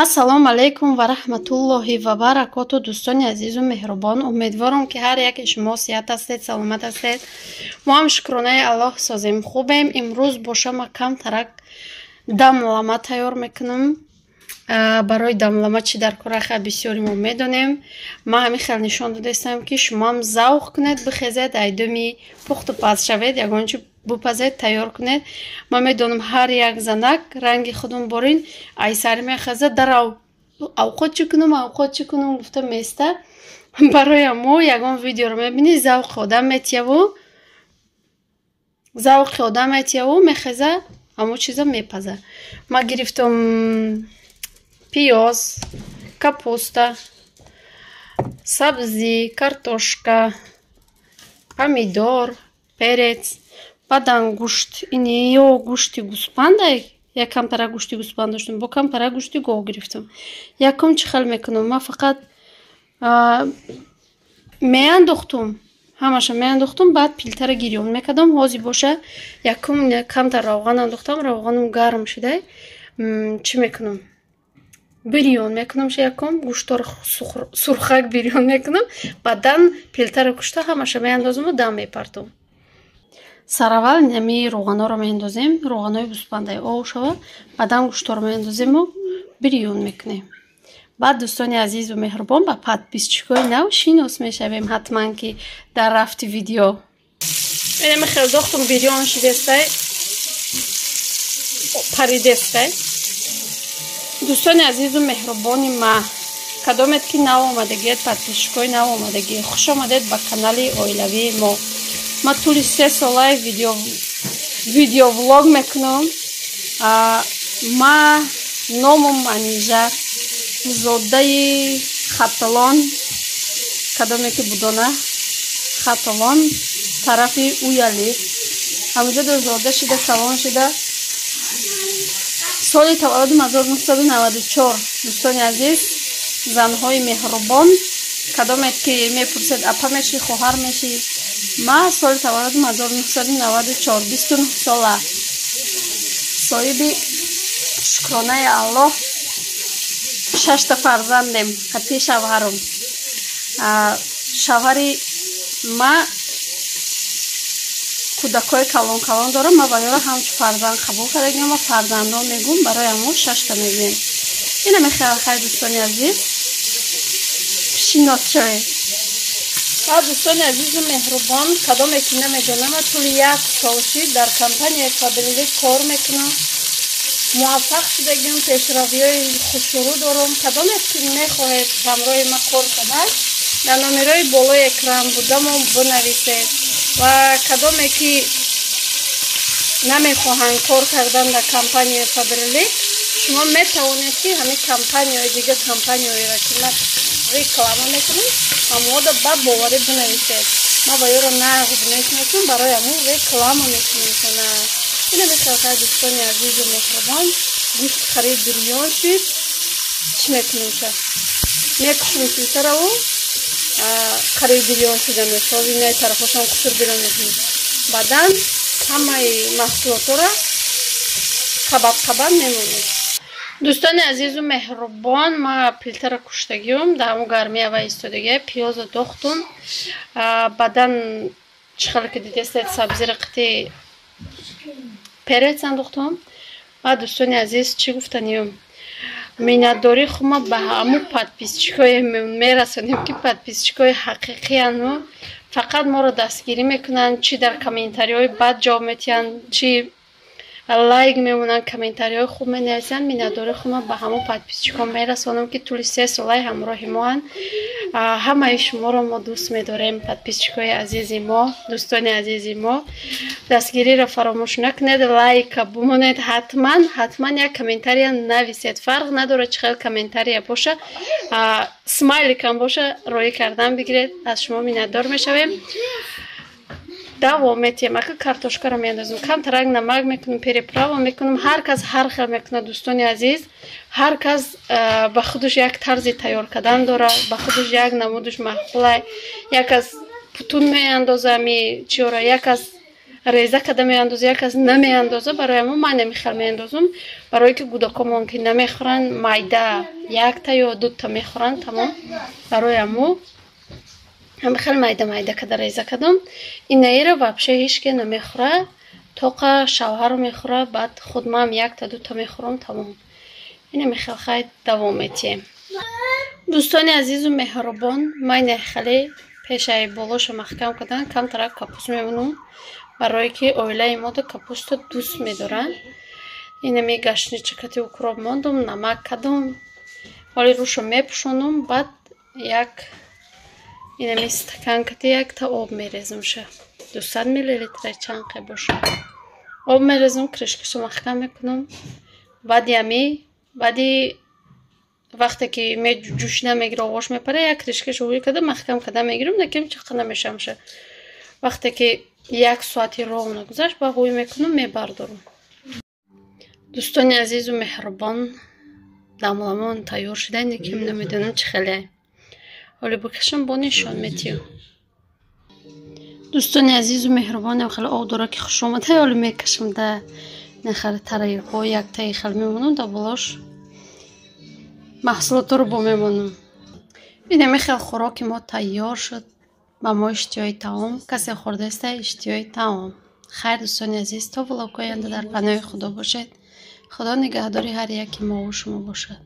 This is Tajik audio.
Ассалому алайкум ва раҳматуллоҳи ва баракоту. Дӯстони азизу меҳрубон, умедворам ки ҳар яке шумо сиҳат ҳастед, саломат ҳастед. мо ҳам шукронаи Аллоҳ созем, хубем. имрӯз бо шама камтарак дамлама тайёр мекунам. барои дамлама чӣ дар кор аха бисёри мо медонем. ман ҳамин хел нишон додастам ки шумоам завқ кунед, бихезед айдуми пухту паз шавед, ягон чӣ бупазед, тайёр кунед. ман медонам ҳар як занак ранги худум борин айсари мехезад, дар авқот чӣ кунам гуфта места. барои мо ягон видеоро мебини, завқи одам метияву мехеза, ҳамо чиза мепаза. ман гирифтам пиёз, капуста, сабзӣ, картошка, помидор, перец, баъдан гӯшт. ини ё гӯшти гӯспанда, якам пара гӯшти гӯспанд доштам, бо кам пара гӯшти гов гирифтам. якум чӣ хел мекунам, ман фақат меандохтум, ҳамаша меандохтум, баъд пилтара гирён мекардам ҳозир боша. якум камтар равған андохтам, равғанам гарм шудай. чӣ мекунам, бирён мекунам. якум гӯштор сурхак бирён мекунам, баъдан пилтара кушта ҳамаша меандозаму дам мепартам. сараввал нами роғаноро меандозем, роғанои гӯспандаи ов шава, баъдан гӯшторо меандозему бирён мекунем. баъд дӯстони азизу меҳрубон, ба подписчикои нав шинос мешавем ҳатман ки дар рафти видео. менами хел дохтум бирён шидестай паридестай. дӯстони азизу меҳрубони ма, кадомед ки нав омадагиед, подписчикои нав омадагӣ, хуш омадед ба канали оилавии мо. ма тӯли 3 солаи видео влог мекунам. ма номам Манижа, зодаи Хаталон, кадоме ки будона Хаталон, тарафи Уяли. ҳамҷода зода шида, калон шида. соли таваллудум 1994. дӯстони азиз, занҳои меҳрубон, кадомед ки мепурсед апа мешӣ, хоҳар мешӣ. ма соли таваллудум 1994, 29 сола, соҳиби шукронаи Аллоҳ 6 фарзандем, қати шавҳарам. шавҳари ма кӯдакои калон дорам. ма ба ёро ҳамчу фарзанд қабул кардагим ва фарзандон мегӯм, барои ҳамо 6 мегӯем. ина мехоҳам хай дӯстони азиз шинос шавед. дӯстони азизу меҳрубон, кадоме ки намедонам, тӯли 1 сол шид дар компанияи Фабрилик кор мекунам. муваффақ шудагим, пешравиҳои хушрӯ дорам. кадоме ки мехоҳед ҳамроҳи ма кор кардад, дар номерои болои экран будамо бинависед. ва кадоме ки намехоҳанд кор кардан дар компанияи Фабрилик, шумо метавонед ки ҳамин компанияҳои дига, компанияҳоиро ки ма реклама мекунем, ҳамода ба боварӣ бинависед. ма ба ёро нағд мекунем, барои ҳамон реклама мекунем. ина мехоҳам дӯстони азизу меҳрубон, гӯшт харид бирён шид. чӣ мекунем ша? мекушем пилтараву харид бирён шуда мешав, инаи тарафашон кушур бирён мекунем. баъдан ҳамаи маҳсулотора қабат мемонем. дӯстони азизу меҳрубон, ма пилтара куштагиём, дар ҳамон гармия ва истодагӣ пиёза дохтум. баъдан чӣ хеле ки дидестед, сабзиро қити перец андохтам. ва дӯстони азиз, чӣ гуфтаниём, миннатдории худма ба ҳамон подписчикое мерасонем ки подписчикои ҳақиқияну. фақат моро дастгирӣ мекунанд, чӣ дар комментариҳои бад ҷавоб метиҳанд, чӣ лайк мемонанд, комментариҳои хуб менависанд. миннатдории худма ба ҳамон подписчикҳо мерасонам ки тӯли 3 солаи ҳамроҳи моанд. ҳамаи шуморо мо дӯст медорем, подписчикои азизи мо, дӯстони азизи мо. дастгириро фаромӯш накунед, лайка бимонед, ҳатман як комментария нависед. фарқ надорад чӣ хел комментария боша, смайликам боша, роӣ кардан бигиред. аз шумо миннатдор мешавем. давом метиҳем. ака картошкаро меандозам, камтарак намак мекунам, переправа мекунам. ҳар кас ҳар хел мекунад. дӯстони азиз, ҳар кас ба худаш як тарзи тайёр кардан дорад, ба худаш як намудаш маъқулай. як кас путун меандоза, чиёра, як кас реза када меандозӣ, як кас намеандоза, барои мо ман намихел меандозам, барое ки гудакомон ки намехӯранд майда якта ё дута мехӯранд тамом, барои мо ҳамихел майда када реза кадам. Инаира вообще ҳечки намехӯра, тоқа шавҳар мехӯра, баъд худ ман якта дута мехӯрам тамом. Ина михел хай давом метиҳем. Дӯстони азизу меҳрубон, ман нехали пешаи болоша маҳкам кардан камтарак капуст мемонам, барое ки оилаи мо капусту дӯст медоранд. Инами гашничакати укроп мондам, намак кадам, ҳоли рӯшо мепӯшонам, баъд як инами стаканкати якта об мерезам, 200 мл чанқе бошад. Об мерезам, кришкашо маҳкам мекунам. баъди вақте ки ҷӯшида мегира овош мепара, як кришкашо ҳӯй када маҳкам када мегирам, наким чақа намешамша. Вақте ки 1 соати ровна гузашт, ба ҳӯй мекунам, мебардорам. Дӯстони азизу меҳрубон, дамламон тайёр шуда, наким намедонам чӣ хеле. ҳоли бикашам бо нишон метиҳам. дӯстони азизу меҳрубон, хеле об дора ки хуш омада, ҳоли мекашам да нахари тарайҳо яктаи хел мемонам, да болош маҳсулотро бо мемонам. инами хел хӯроки мо тайёр шуд. ба мо иштиёи таом, касе хӯрдаеста иштиёи таом. хайр дӯстони азиз, то влогҳои оянда дар паноҳи худо бошед. худо нигаҳдори ҳар яки мо ва шумо бошад.